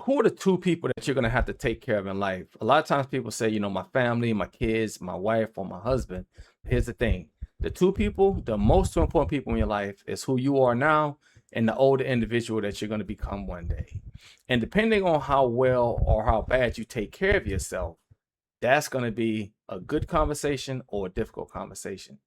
who are the two people that you're going to have to take care of in life? A lot of times people say, my family, my kids, my wife, or my husband. Here's the thing. The two people, the most two important people in your life is who you are now and the older individual that you're going to become one day. And depending on how well or how bad you take care of yourself, that's going to be a good conversation or a difficult conversation.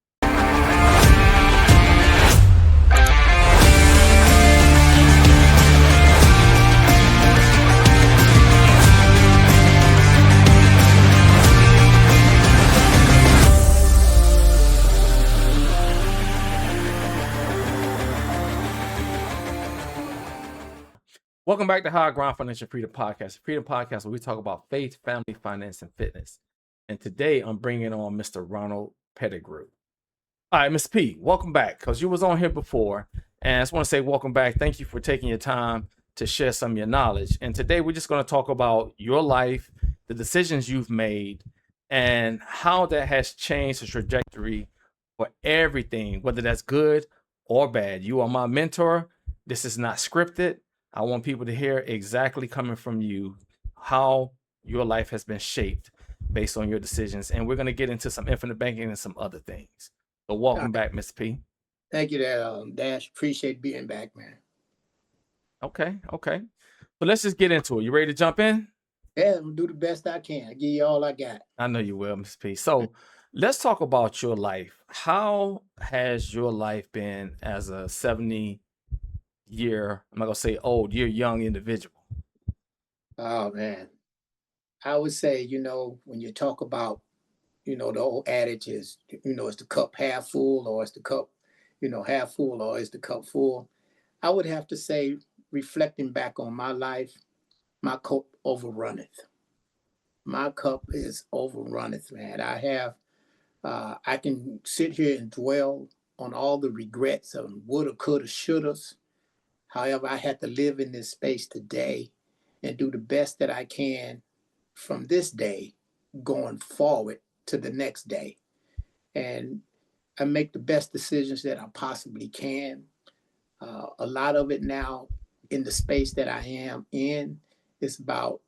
Welcome back to High Ground Financial Freedom Podcast. Freedom Podcast, where we talk about faith, family, finance, and fitness. And today I'm bringing on Mr. Ronald Pettigrew. All right, Mr. P, welcome back, because you was on here before. And I just want to say welcome back. Thank you for taking your time to share some of your knowledge. And today we're just going to talk about your life, the decisions you've made, and how that has changed the trajectory for everything, whether that's good or bad. You are my mentor. This is not scripted. I want people to hear exactly coming from you how your life has been shaped based on your decisions. And we're going to get into some infinite banking and some other things. So welcome back, Mr. P. Thank you, Dash. Appreciate being back, man. Okay. So let's just get into it. You ready to jump in? Yeah, I'm going to do the best I can. I'll give you all I got. I know you will, Mr. P. So let's talk about your life. How has your life been as a 70-year, I'm not going to say old, you're young individual? Oh, man. I would say, when you talk about, the old adage is, is the cup half full or is the cup, half full or is the cup full? I would have to say, reflecting back on my life, my cup overrunneth. My cup is overrunneth, man. I can sit here and dwell on all the regrets of woulda, coulda, shouldas. However, I had to live in this space today and do the best that I can from this day going forward to the next day. And I make the best decisions that I possibly can. A lot of it now in the space that I am in is about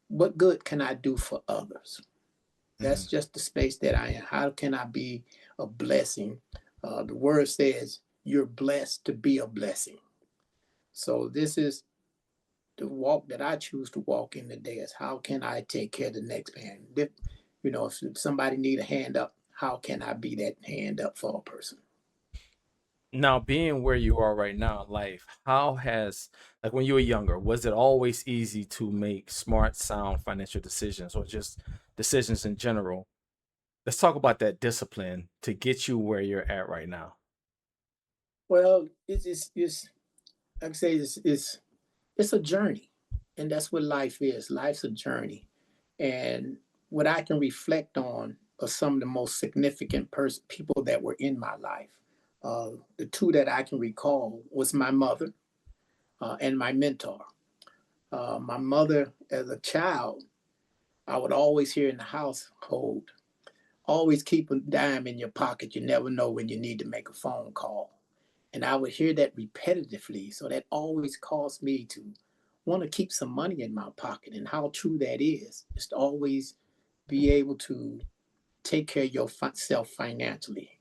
what good can I do for others? That's just the space that I am. How can I be a blessing? The word says you're blessed to be a blessing. So this is the walk that I choose to walk in today is how can I take care of the next man? If somebody need a hand up, how can I be that hand up for a person? Now, being where you are right now in life, how has, like when you were younger, was it always easy to make smart, sound financial decisions or just decisions in general? Let's talk about that discipline to get you where you're at right now. Well, it's like I say, it's a journey, and that's what life is. Life's a journey, and what I can reflect on are some of the most significant people that were in my life. The two that I can recall was my mother and my mentor. My mother, as a child, I would always hear in the household, always keep a dime in your pocket. You never know when you need to make a phone call. And I would hear that repetitively. So that always caused me to want to keep some money in my pocket. And how true that is to always be able to take care of yourself financially.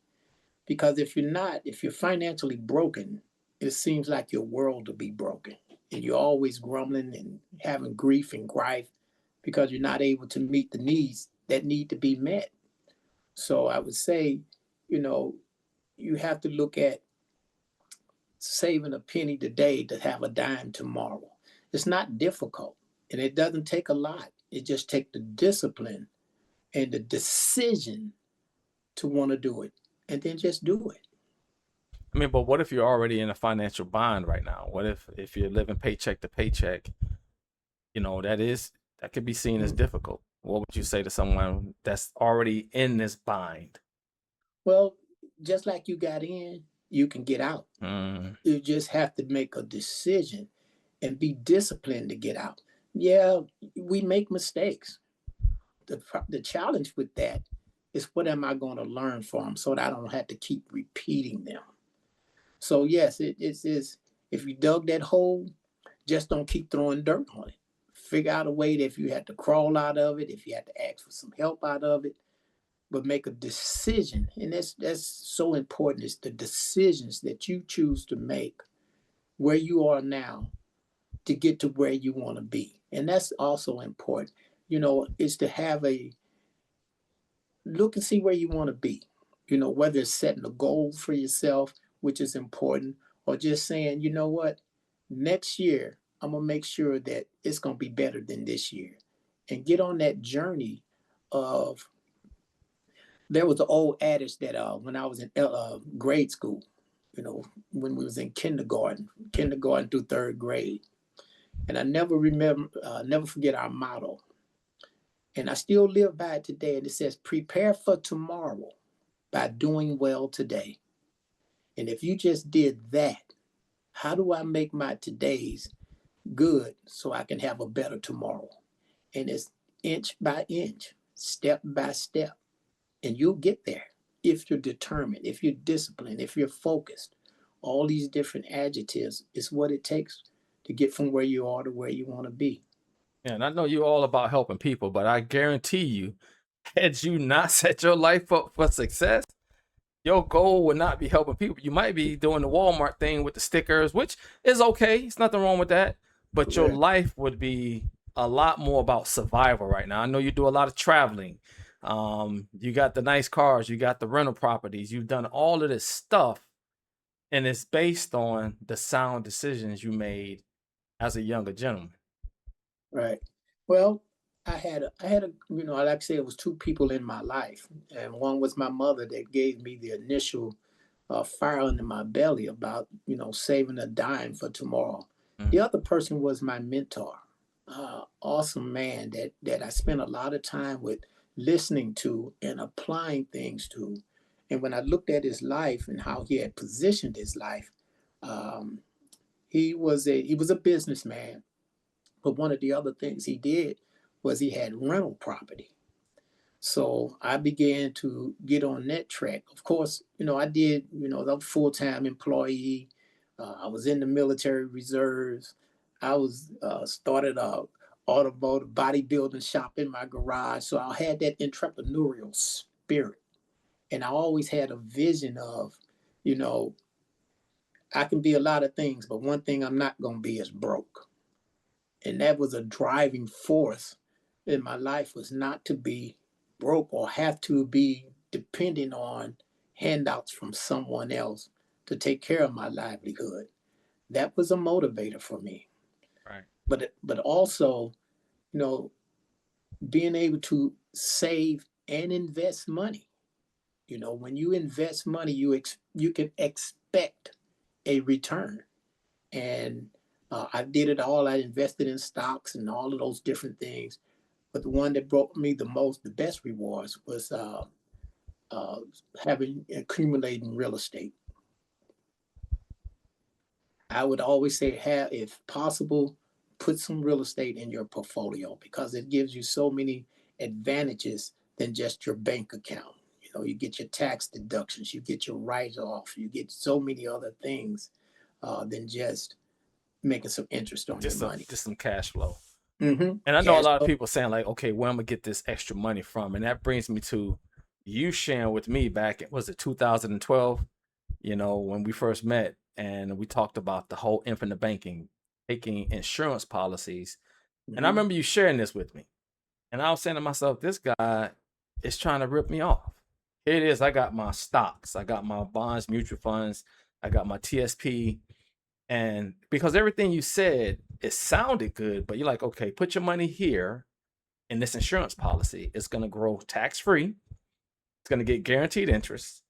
Because if you're financially broken, it seems like your world will be broken. And you're always grumbling and having grief and gripe because you're not able to meet the needs that need to be met. So I would say, you have to look at saving a penny today to have a dime tomorrow. It's not difficult and it doesn't take a lot. It just takes the discipline and the decision to want to do it and then just do it. I mean, but what if you're already in a financial bind right now? What if you're living paycheck to paycheck? That could be seen as difficult. What would you say to someone that's already in this bind? Well, just like you got in, you can get out. Mm. You just have to make a decision and be disciplined to get out. Yeah, we make mistakes. The challenge with that is what am I going to learn from so that I don't have to keep repeating them. So yes, it is. If you dug that hole, Just don't keep throwing dirt on it. Figure out a way that if you had to crawl out of it, if you had to ask for some help out of it, but make a decision. And that's so important. It's the decisions that you choose to make where you are now to get to where you want to be. And that's also important. Is to have a look and see where you want to be. Whether it's setting a goal for yourself, which is important, or just saying, you know what, next year, I'm going to make sure that it's going to be better than this year. And get on that journey of, there was an old adage that when I was in grade school, when we was in kindergarten through third grade, and I never forget our motto, and I still live by it today. And it says, "Prepare for tomorrow by doing well today." And if you just did that, how do I make my todays good so I can have a better tomorrow? And it's inch by inch, step by step, and you'll get there if you're determined, if you're disciplined, if you're focused. All these different adjectives is what it takes to get from where you are to where you want to be. And I know you're all about helping people, but I guarantee you, had you not set your life up for success, your goal would not be helping people. You might be doing the Walmart thing with the stickers, which is okay. It's nothing wrong with that. But your Correct. life would be a lot more about survival right now. I know you do a lot of traveling. You got the nice cars, you got the rental properties, you've done all of this stuff, and it's based on the sound decisions you made as a younger gentleman. Right. Well, I had a, like I said, it was two people in my life, and one was my mother that gave me the initial fire under my belly about, saving a dime for tomorrow. The Mm. other person was my mentor, awesome man that I spent a lot of time with, listening to and applying things to. And when I looked at his life and how he had positioned his life, um, he was a businessman, but one of the other things he did was he had rental property. So I began to get on that track. Of course, I did, I was a full-time employee. I was in the military reserves. I was started a automotive bodybuilding shop in my garage. So I had that entrepreneurial spirit. And I always had a vision of, you know, I can be a lot of things, but one thing I'm not going to be is broke. And that was a driving force in my life, was not to be broke or have to be depending on handouts from someone else to take care of my livelihood. That was a motivator for me. Right. But also, you know, being able to save and invest money. When you invest money, you can expect a return. And I did it all. I invested in stocks and all of those different things. But the one that brought me the best rewards was uh, accumulating real estate. I would always say, have, if possible, put some real estate in your portfolio because it gives you so many advantages than just your bank account. You get your tax deductions, you get your write off, you get so many other things than just making some interest on your Just some money. just some cash flow. Mm-hmm. And I know a Cash lot of flow. people saying like, okay, where am I gonna get this extra money from? And that brings me to you sharing with me back in, was it 2012? When we first met and we talked about the whole infinite banking, taking insurance policies. And I Mm-hmm. remember you sharing this with me. And I was saying to myself, this guy is trying to rip me off. Here it is. I got my stocks, I got my bonds, mutual funds, I got my TSP. And because everything you said, it sounded good, but you're like, okay, put your money here in this insurance policy. It's going to grow tax free. It's going to get guaranteed interest.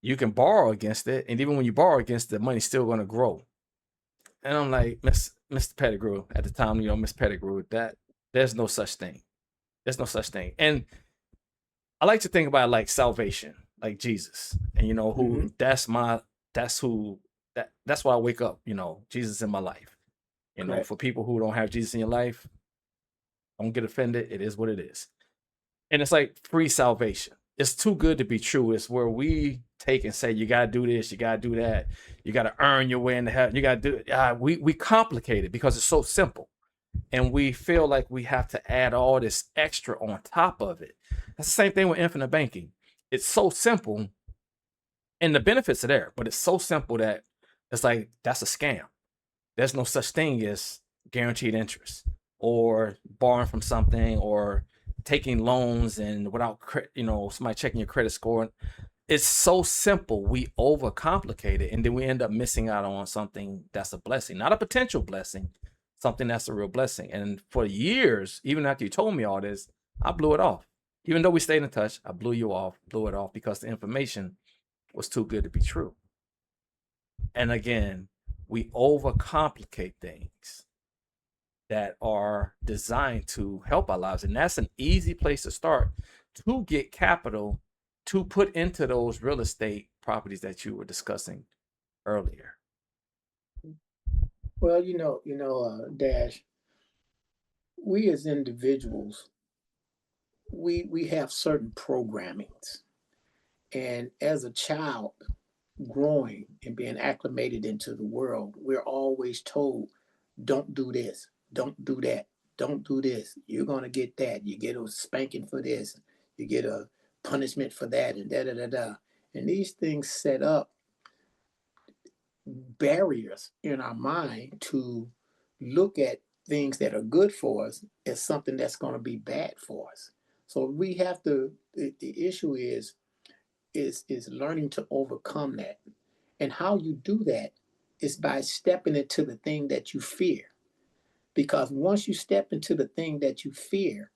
You can borrow against it. And even when you borrow against it, the money's still going to grow. And I'm like, Mr. Pettigrew, at the time, Miss Pettigrew, that there's no such thing. There's no such thing. And I like to think about it like salvation, like Jesus. And Mm-hmm. that's who that's why I wake up, Jesus in my life. Correct. For people who don't have Jesus in your life, don't get offended. It is what it is. And it's like free salvation. It's too good to be true. It's where we take and say, you got to do this, you got to do that, you got to earn your way into heaven, you got to do it. We complicate it because it's so simple. And we feel like we have to add all this extra on top of it. That's the same thing with infinite banking. It's so simple and the benefits are there, but it's so simple that it's like, that's a scam. There's no such thing as guaranteed interest or borrowing from something or taking loans and without, somebody checking your credit score. It's so simple. We overcomplicate it, and then we end up missing out on something that's a blessing, not a potential blessing, something that's a real blessing. And for years, even after you told me all this, I blew it off. Even though we stayed in touch, I blew it off because the information was too good to be true. And again, we overcomplicate things that are designed to help our lives. And that's an easy place to start to get capital to put into those real estate properties that you were discussing earlier. Well, Dash, we as individuals, we have certain programmings. And as a child growing and being acclimated into the world, we're always told, don't do this, don't do that, don't do this. You're going to get that. You get a spanking for this, you get a punishment for that, and da da da da. And these things set up barriers in our mind to look at things that are good for us as something that's going to be bad for us. So we have to, the issue is learning to overcome that. And how you do that is by stepping into the thing that you fear. Because once you step into the thing that you fear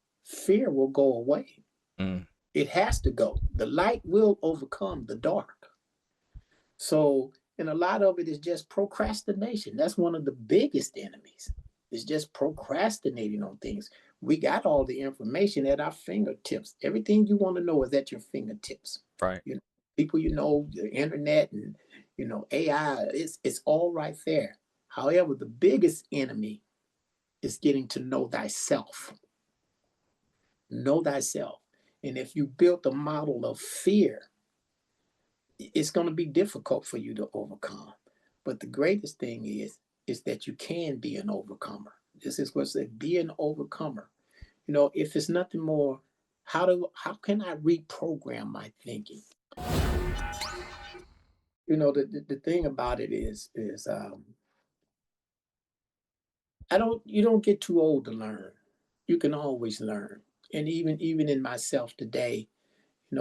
will go away. Mm. It has to go. The light will overcome the dark. So, and a lot of it is just procrastination. That's one of the biggest enemies. It's just procrastinating on things. We got all the information at our fingertips. Everything you want to know is at your fingertips. Right. People, the internet and AI. It's all right there. However, the biggest enemy is getting to know thyself. Know thyself. And if you built a model of fear, it's going to be difficult for you to overcome. But the greatest thing is that you can be an overcomer. This is what said, be an overcomer. If it's nothing more, how can I reprogram my thinking? The thing about it is you don't get too old to learn. You can always learn. And even in myself today,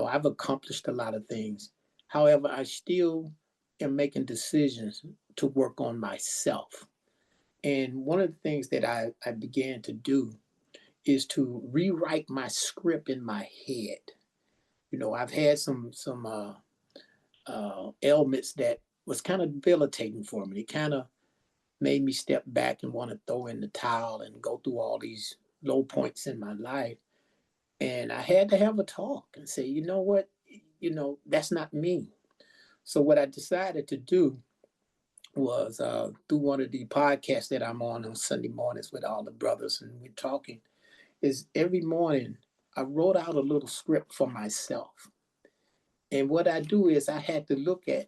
I've accomplished a lot of things. However, I still am making decisions to work on myself. And one of the things that I began to do is to rewrite my script in my head. I've had some ailments that was kind of debilitating for me. It kind of made me step back and want to throw in the towel and go through all these low points in my life. And I had to have a talk and say, you know what, that's not me. So what I decided to do was through one of the podcasts that I'm on Sunday mornings with all the brothers, and we're talking, is every morning I wrote out a little script for myself. And what I do is I had to look at,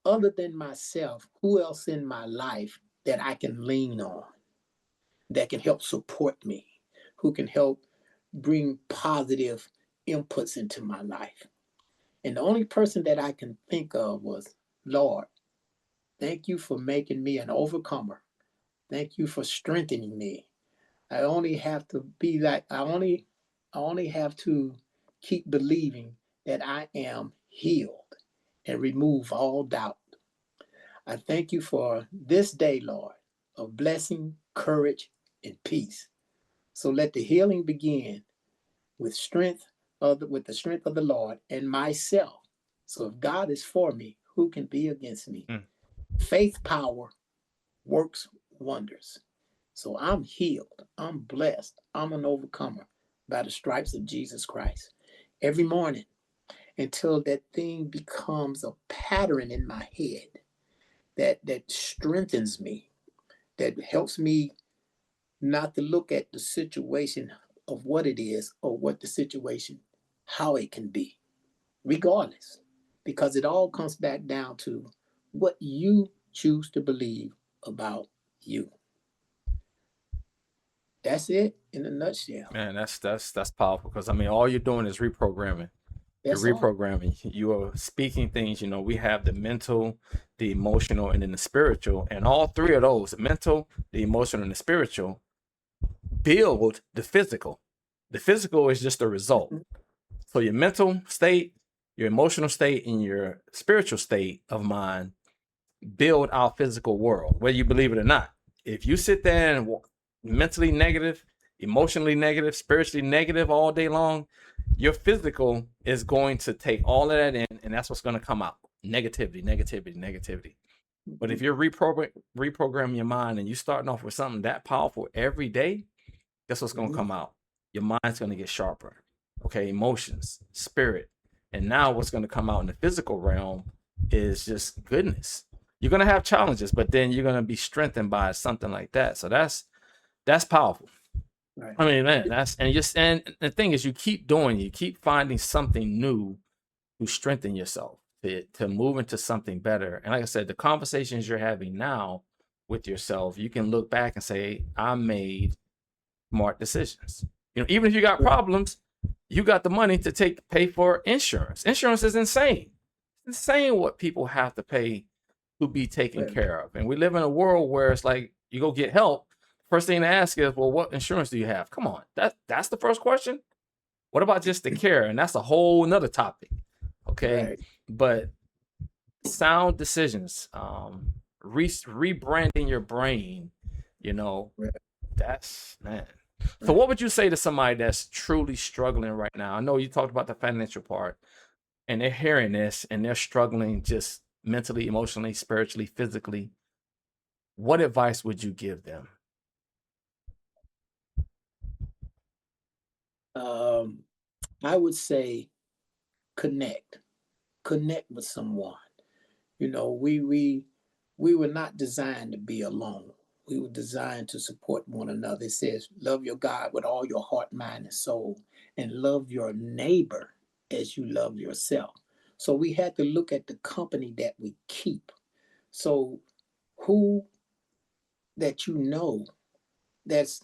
other than myself, who else in my life that I can lean on, that can help support me, who can help bring positive inputs into my life. And the only person that I can think of was, Lord, thank you for making me an overcomer. Thank you for strengthening me. I only have to be like, I only have to keep believing that I am healed and remove all doubt. I thank you for this day, Lord, of blessing, courage, and peace. So let the healing begin with with the strength of the Lord and myself. So if God is for me, who can be against me? Mm. Faith power works wonders. So I'm healed. I'm blessed. I'm an overcomer by the stripes of Jesus Christ. Every morning until that thing becomes a pattern in my head that strengthens me, that helps me not to look at the situation of what it is or what the situation, how it can be, regardless. because it all comes back down to what you choose to believe about you. That's it in a nutshell. Man, that's powerful, because I mean, all you're doing is reprogramming. You're That's all. reprogramming. You are speaking things. We have the mental, the emotional, and then the spiritual, and all three of those, the mental, the emotional, and the spiritual, build the physical. The physical is just a result. Mhm. So your mental state, your emotional state, and your spiritual state of mind build our physical world, whether you believe it or not. If you sit there and mentally negative, emotionally negative, spiritually negative all day long, your physical is going to take all of that in, and that's what's going to come out. Negativity, negativity, negativity. But if you're reprogramming your mind and you starting off with something that powerful every day, guess what's going to come out? Your mind's going to get sharper. Okay, emotions, spirit. And now what's going to come out in the physical realm is just goodness. You're going to have challenges, but then you're going to be strengthened by something like that. So that's powerful. Right. I mean, man, and the thing is, you keep finding something new to strengthen yourself, to move into something better. And like I said, the conversations you're having now with yourself, you can look back and say, I made smart decisions. Even if you got problems, you got the money to pay for insurance. Insurance is insane. It's insane what people have to pay to be taken care of. And we live in a world where it's like, you go get help. First thing to ask is, well, what insurance do you have? Come on. That's the first question. What about just the care? And that's a whole nother topic. Okay. Right. But sound decisions, rebranding your brain, Right. that's, man. So what would you say to somebody that's truly struggling right now? I know you talked about the financial part, and they're hearing this and they're struggling just mentally, emotionally, spiritually, physically. What advice would you give them? I would say connect. Connect with someone. We were not designed to be alone. We were designed to support one another. It says, love your God with all your heart, mind, and soul, and love your neighbor as you love yourself. So we had to look at the company that we keep. So who that that's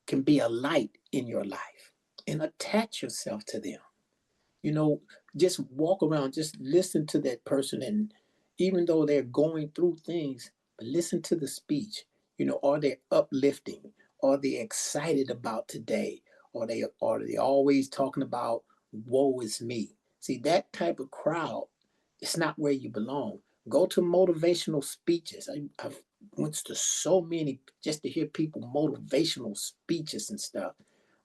can be a light in your life, and attach yourself to them. you know just walk around, just listen to that person, and even though they're going through things, but listen to the speech. Are they uplifting? Are they excited about today? Are they always talking about woe is me? See, that type of crowd, it's not where you belong. Go to motivational speeches. I've went to so many just to hear people motivational speeches and stuff,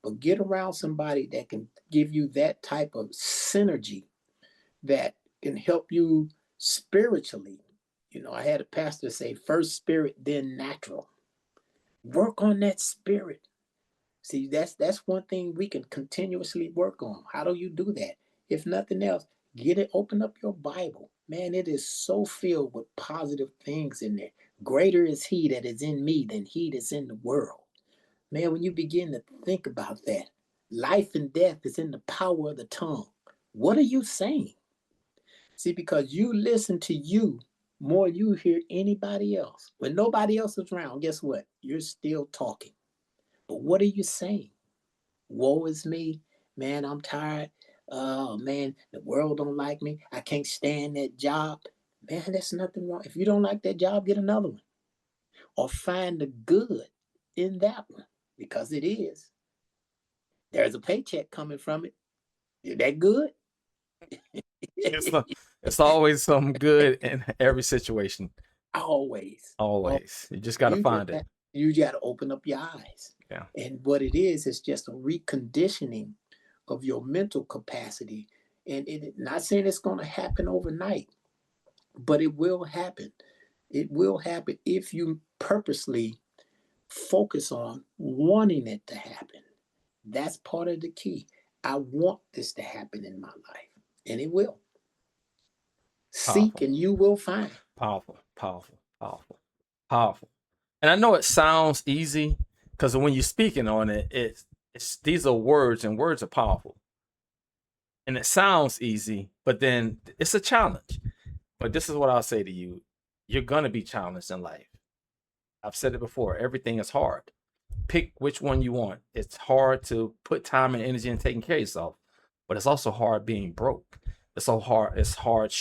but get around somebody that can give you that type of synergy that can help you spiritually. I had a pastor say, first spirit, then natural. Work on that spirit. See, that's one thing we can continuously work on. How do you do that? If nothing else, open up your Bible. Man, it is so filled with positive things in there. Greater is he that is in me than he that's in the world. Man, when you begin to think about that, life and death is in the power of the tongue. What are you saying? See, because you listen to you more than you hear anybody else. When nobody else is around, guess what? You're still talking. But what are you saying? Woe is me. Man, I'm tired. Oh, man, the world don't like me. I can't stand that job. Man, there's nothing wrong. If you don't like that job, get another one. Or find the good in that one, because it is. There's a paycheck coming from it. Is that good? It's not, it's always some good in every situation. Always. Always. You just got to find it. You got to open up your eyes. Yeah. And what it is just a reconditioning of your mental capacity. And not saying it's going to happen overnight, but it will happen. It will happen if you purposely focus on wanting it to happen. That's part of the key. I want this to happen in my life, and it will. Seek Powerful. and you will find. Powerful. Powerful. Powerful. Powerful. And I know it sounds easy, because when you're speaking on it, it's these are words, and words are powerful. And it sounds easy, but then it's a challenge. But this is what I'll say to you. You're going to be challenged in life. I've said it before. Everything is hard. Pick which one you want. It's hard to put time and energy in taking care of yourself, but it's also hard being broke. It's so hard. It's hard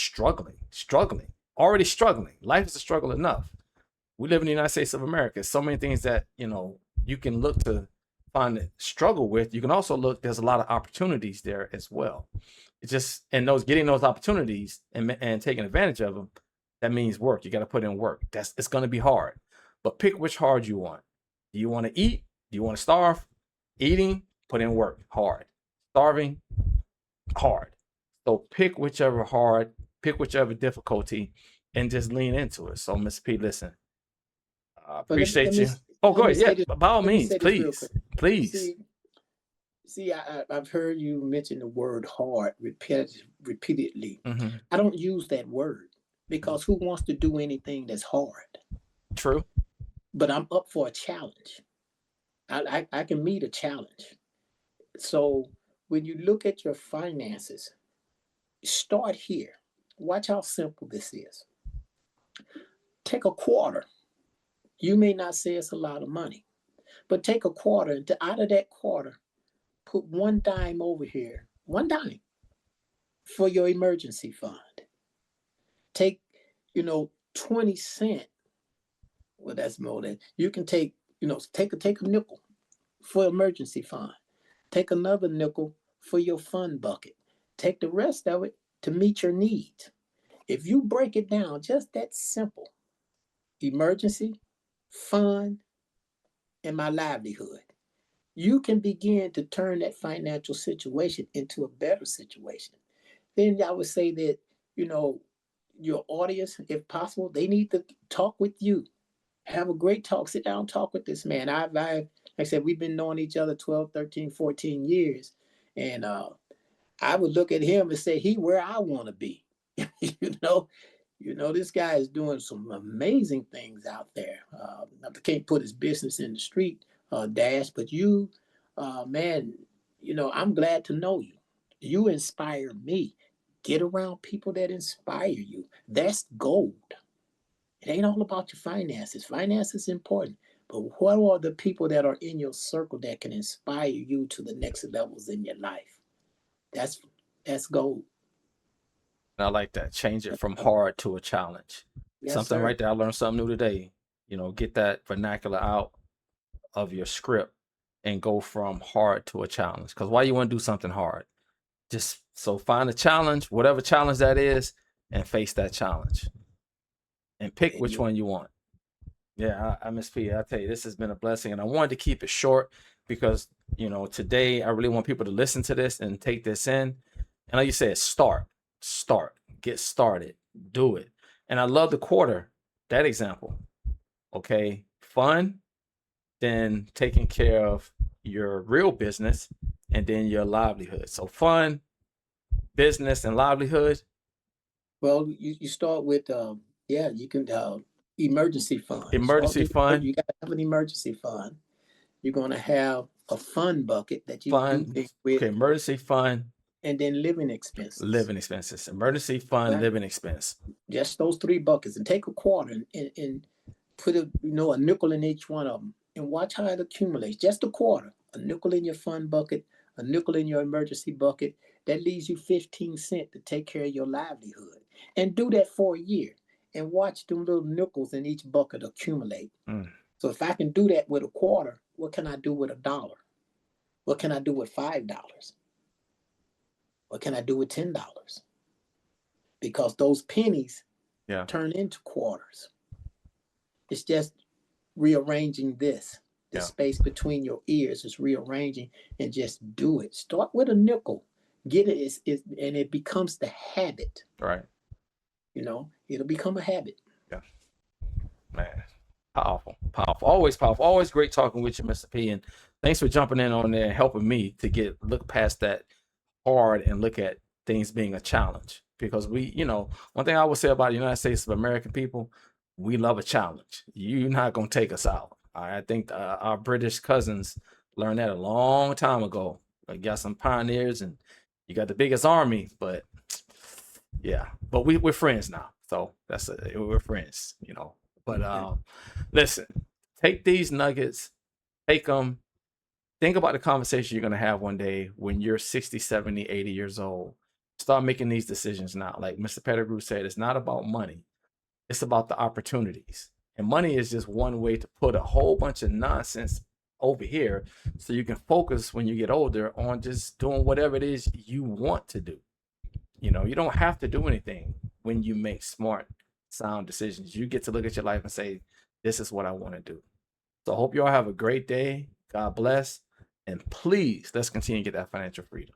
already struggling. Life is a struggle enough. We live in the United States of America. So many things that, you can look to find struggle with. You can also look, there's a lot of opportunities there as well. It's just, and getting those opportunities and taking advantage of them, that means work. You got to put in work. It's going to be hard, but pick which hard you want. Do you want to eat? Do you want to starve? Eating, put in work, hard. Starving, hard. So pick whichever difficulty and just lean into it. So Miss P, listen, appreciate you. Oh, go ahead. Yeah, by all means, please. See, I've heard you mention the word hard repeatedly. Mm-hmm. I don't use that word because who wants to do anything that's hard? True. But I'm up for a challenge. I can meet a challenge. So when you look at your finances, start here. Watch how simple this is. Take a quarter. You may not say it's a lot of money, but take a quarter, and out of that quarter, put one dime over here, one dime for your emergency fund. Take, 20 cents. Well, that's more than you can take, take a nickel for emergency fund. Take another nickel for your fund bucket. Take the rest of it to meet your needs. If you break it down, just that simple, emergency, fund, and my livelihood, you can begin to turn that financial situation into a better situation. Then I would say that, your audience, if possible, they need to talk with you. Have a great talk. Sit down, talk with this man. Like I said, we've been knowing each other 12, 13, 14 years. And I would look at him and say, he where I want to be. This guy is doing some amazing things out there. I can't put his business in the street, Dash, but you, man, I'm glad to know you. You inspire me. Get around people that inspire you. That's gold. It ain't all about your finances. Finance is important, but what are the people that are in your circle that can inspire you to the next levels in your life? That's gold. I like that. Change it from hard to a challenge. Yes, Something sir. right there. I learned something new today. Get that vernacular out of your script and go from hard to a challenge. Because why you want to do something hard? Just so find a challenge, whatever challenge that is, and face that challenge. And pick which one you want. Yeah, I Miss P, I tell you, this has been a blessing. And I wanted to keep it short because, today I really want people to listen to this and take this in. And like you said, start, get started, do it. And I love the quarter, that example. Okay, fun, then taking care of your real business and then your livelihood. So fun, business, and livelihood. Well, you start with, you can, emergency fund. Emergency fund. You got to have an emergency fund. You're going to have a fund bucket that you do things with. Okay, emergency fund. And then living expenses. Emergency fund, right. Living expense. Just those three buckets, and take a quarter and put a nickel in each one of them, and watch how it accumulates. Just a quarter, a nickel in your fund bucket, a nickel in your emergency bucket. That leaves you 15 cents to take care of your livelihood. And do that for a year, and watch them little nickels in each bucket accumulate. So if I can do that with a quarter, what can I do with $1? What can I do with $5? What can I do with $10? Because those pennies turn into quarters. It's just rearranging this. The space between your ears is rearranging, and just do it. Start with a nickel. Get it, and it becomes the habit. Right. It'll become a habit. Yeah. Man, powerful. Always powerful. Always great talking with you, Mr. P. And thanks for jumping in on there and helping me to look past that hard and look at things being a challenge. Because we, one thing I would say about the United States of American people, we love a challenge. You're not going to take us out. I think our British cousins learned that a long time ago. Got some pioneers, and You got the biggest army, but yeah, but we're friends now. So we're friends, you know. But listen, take these nuggets, take them, think about the conversation you're going to have one day when you're 60, 70, 80 years old. Start making these decisions now. Like Mr. Pettigrew said, it's not about money. It's about the opportunities. And money is just one way to put a whole bunch of nonsense over here so you can focus when you get older on just doing whatever it is you want to do. You know, you don't have to do anything when you make smart, sound decisions. You get to look at your life and say, this is what I want to do. So I hope you all have a great day. God bless. And please, let's continue to get that financial freedom.